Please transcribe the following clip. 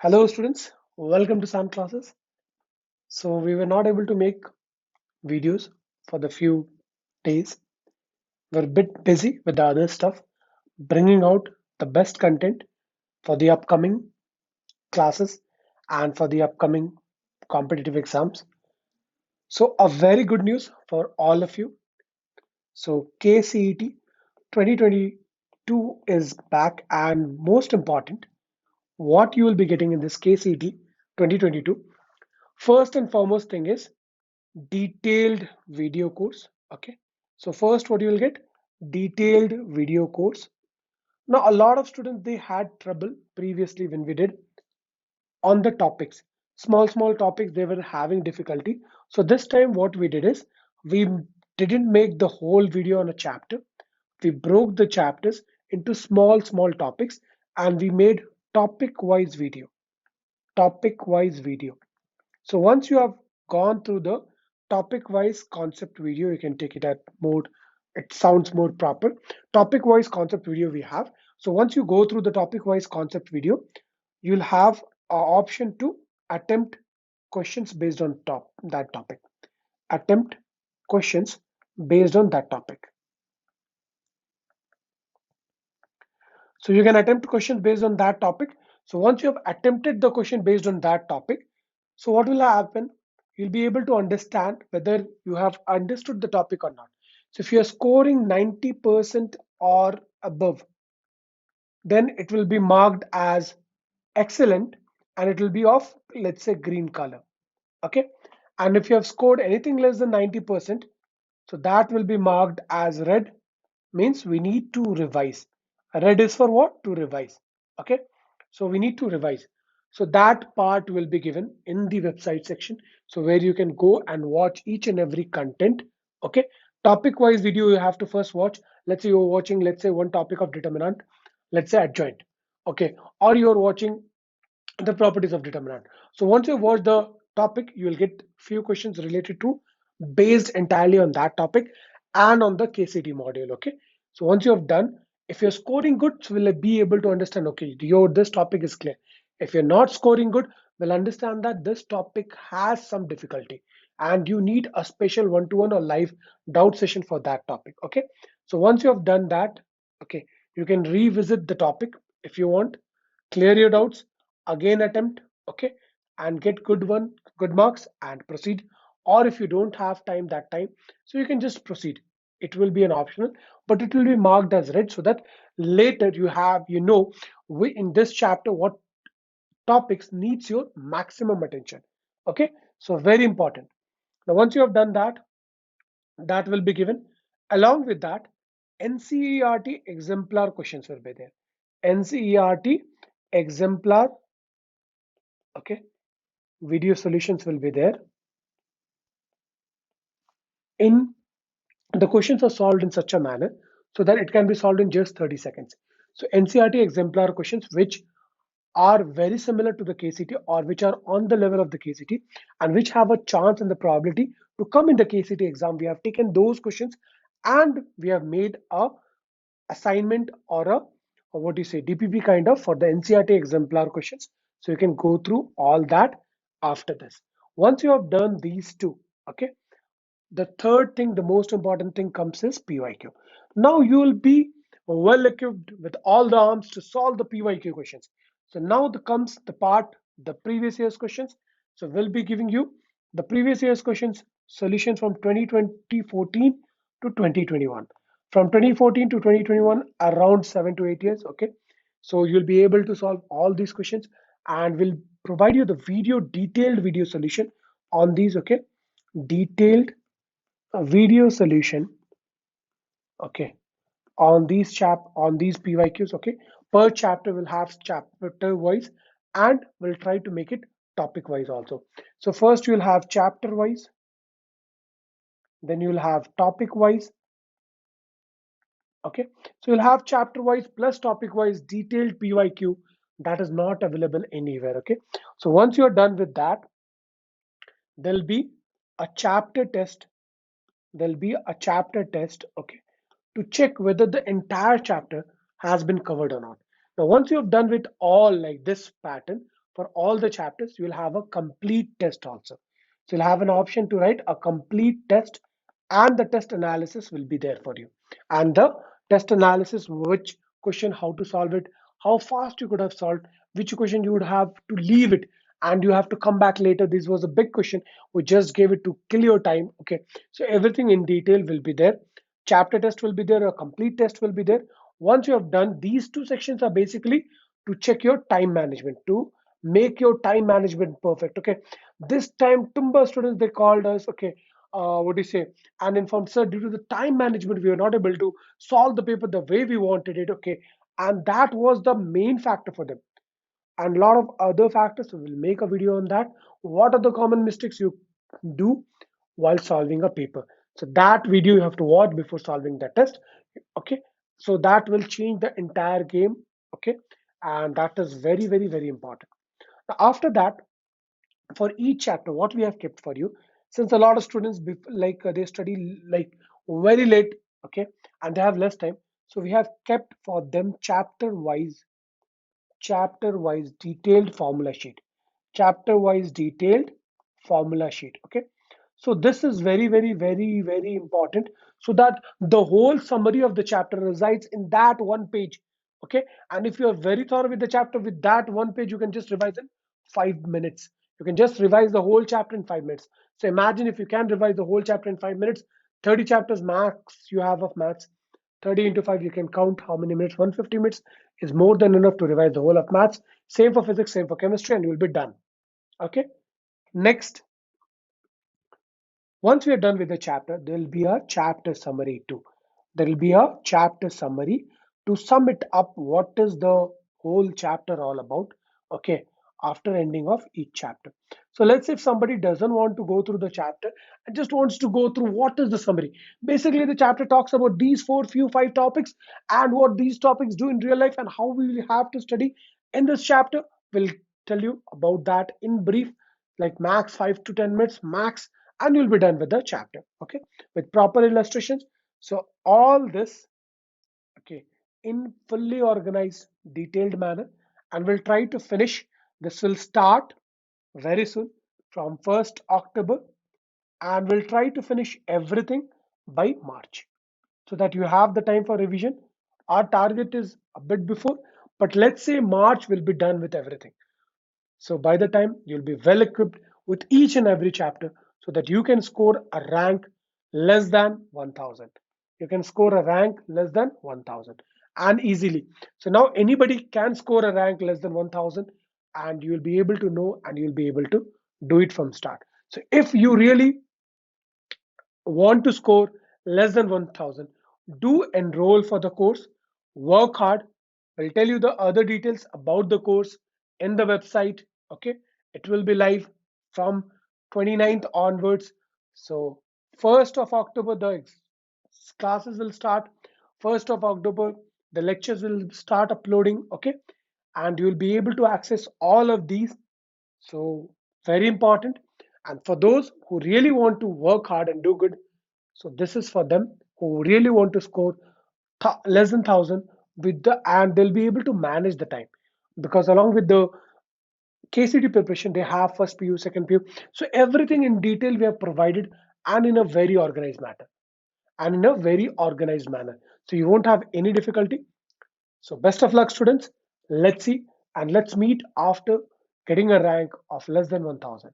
Hello students, welcome to SAM classes. So we were not able to make videos for the few days. We're a bit busy with the other stuff, bringing out the best content for the upcoming classes and for the upcoming competitive exams. So a very good news for all of you. So KCET 2022 is back, and most important, what you will be getting in this KCET 2022. First and foremost thing is detailed video course. Okay, so first what you will get, detailed video course. Now a lot of students, they had trouble previously when we did on the topics, small topics, they were having difficulty. So this time what we did is, we didn't make the whole video on a chapter. We broke the chapters into small topics, and we made topic wise video, topic wise video. So once you have gone through the topic wise concept video, you can take it at mode. It sounds more proper. Topic wise concept video we have. So once you go through the topic wise concept video, you'll have an option to attempt questions based on that topic. Attempt questions based on that topic. So you can attempt questions based on that topic. So once you have attempted the question based on that topic, so what will happen? You'll be able to understand whether you have understood the topic or not. So if you're scoring 90% or above, then it will be marked as excellent, and it will be of, let's say, green color. Okay. And if you have scored anything less than 90%, so that will be marked as red, means we need to revise. Red is for what? To revise. Okay. So we need to revise. So that part will be given in the website section. So where you can go and watch each and every content. Okay. Topic wise video you have to first watch. Let's say you're watching, let's say, one topic of determinant, let's say adjoint. Okay. Or you're watching the properties of determinant. So once you watch the topic, you will get few questions related to, based entirely on that topic and on the KCT module. Okay. So once you have done, if you're scoring good, so will be able to understand, okay, your this topic is clear. If you're not scoring good, we'll understand that this topic has some difficulty, and you need a special one-to-one or live doubt session for that topic. Okay. So once you have done that, okay, you can revisit the topic if you want, clear your doubts, again attempt. Okay. And get good marks and proceed. Or if you don't have time that time, so you can just proceed. It will be an optional, but it will be marked as red, so that later you have, we in this chapter what topics needs your maximum attention. Okay. So very important. Now once you have done that, that will be given. Along with that, NCERT exemplar questions will be there. NCERT exemplar, okay, video solutions will be there. In The questions are solved in such a manner so that it can be solved in just 30 seconds. So NCRT exemplar questions, which are very similar to the KCT, or which are on the level of the KCT, and which have a chance and the probability to come in the KCT exam, we have taken those questions, and we have made a assignment, or what do you say, DPP kind of, for the NCRT exemplar questions. So you can go through all that after this. Once you have done these two, okay, the third thing, the most important thing comes is PYQ. Now you will be well equipped with all the arms to solve the PYQ questions. So now comes the part, the previous year's questions. So we'll be giving you the previous year's questions solutions from 2014 to 2021. From 2014 to 2021, around 7 to 8 years. Okay. So you'll be able to solve all these questions, and we'll provide you the detailed video solution on these. Okay. Detailed video solution, okay, on these PYQs. Okay. Per chapter will have chapter wise, and we'll try to make it topic wise also. So first you'll have chapter wise, then you'll have topic wise. Okay. So you'll have chapter wise plus topic wise detailed PYQ that is not available anywhere. Okay. So once you're done with that, there'll be a chapter test. There'll be a chapter test. Okay, to check whether the entire chapter has been covered or not. Now, once you have done with all like this pattern, for all the chapters, you will have a complete test also. So you'll have an option to write a complete test, and the test analysis will be there for you. And the test analysis, which question, how to solve it, how fast you could have solved, which question you would have to leave it, and you have to come back later. This was a big question. We just gave it to kill your time. Okay. So everything in detail will be there. Chapter test will be there, a complete test will be there. Once you have done, these two sections are basically to check your time management, to make your time management perfect. Okay. This time Tumba students, they called us, okay, what do you say, and informed, sir, due to the time management we were not able to solve the paper the way we wanted it. Okay. And that was the main factor for them, and a lot of other factors. So we'll make a video on that. What are the common mistakes you do while solving a paper? So that video you have to watch before solving the test. Okay. So that will change the entire game. Okay. And that is very, very, very important. Now, after that, for each chapter, what we have kept for you, since a lot of students they study like very late, okay, and they have less time, so we have kept for them chapter wise detailed formula sheet, chapter wise detailed formula sheet. Okay. So this is very, very, very, very important, so that the whole summary of the chapter resides in that one page. Okay. And if you are very thorough with the chapter, with that one page you can just revise in 5 minutes. You can just revise the whole chapter in 5 minutes. So imagine if you can revise the whole chapter in 5 minutes, 30 chapters max you have of maths. 30 into 5, you can count how many minutes. 150 minutes is more than enough to revise the whole of maths. Same for physics, same for chemistry, and you will be done. Okay. Next, once we are done with the chapter, there will be a chapter summary too. There will be a chapter summary to sum it up what is the whole chapter all about. Okay, after ending of each chapter. So let's say if somebody doesn't want to go through the chapter and just wants to go through what is the summary. Basically, the chapter talks about these five topics, and what these topics do in real life and how we will have to study in this chapter. We'll tell you about that in brief, like max 5 to 10 minutes max, and you'll be done with the chapter. Okay, with proper illustrations. So all this, okay, in fully organized detailed manner, and we'll try to finish. This will start very soon from 1st October, and we'll try to finish everything by March, so that you have the time for revision. Our target is a bit before, but let's say March will be done with everything. So by the time, you'll be well equipped with each and every chapter, so that you can score a rank less than 1000. You can score a rank less than 1000 and easily. So now anybody can score a rank less than 1000, and you'll be able to know, and you'll be able to do it from start. So if you really want to score less than 1000, do enroll for the course, work hard. I'll tell you the other details about the course in the website. Okay, it will be live from 29th onwards. So 1st of October, the classes will start. 1st of October, the lectures will start uploading. Okay, and you will be able to access all of these. So very important. And for those who really want to work hard and do good, so this is for them who really want to score less than 1000 with the, and they'll be able to manage the time, because along with the KCT preparation, they have first PU, second PU. So everything in detail we have provided, and in a very organized matter, and in a very organized manner. So you won't have any difficulty. So best of luck, students. Let's see, and let's meet after getting a rank of less than 1000.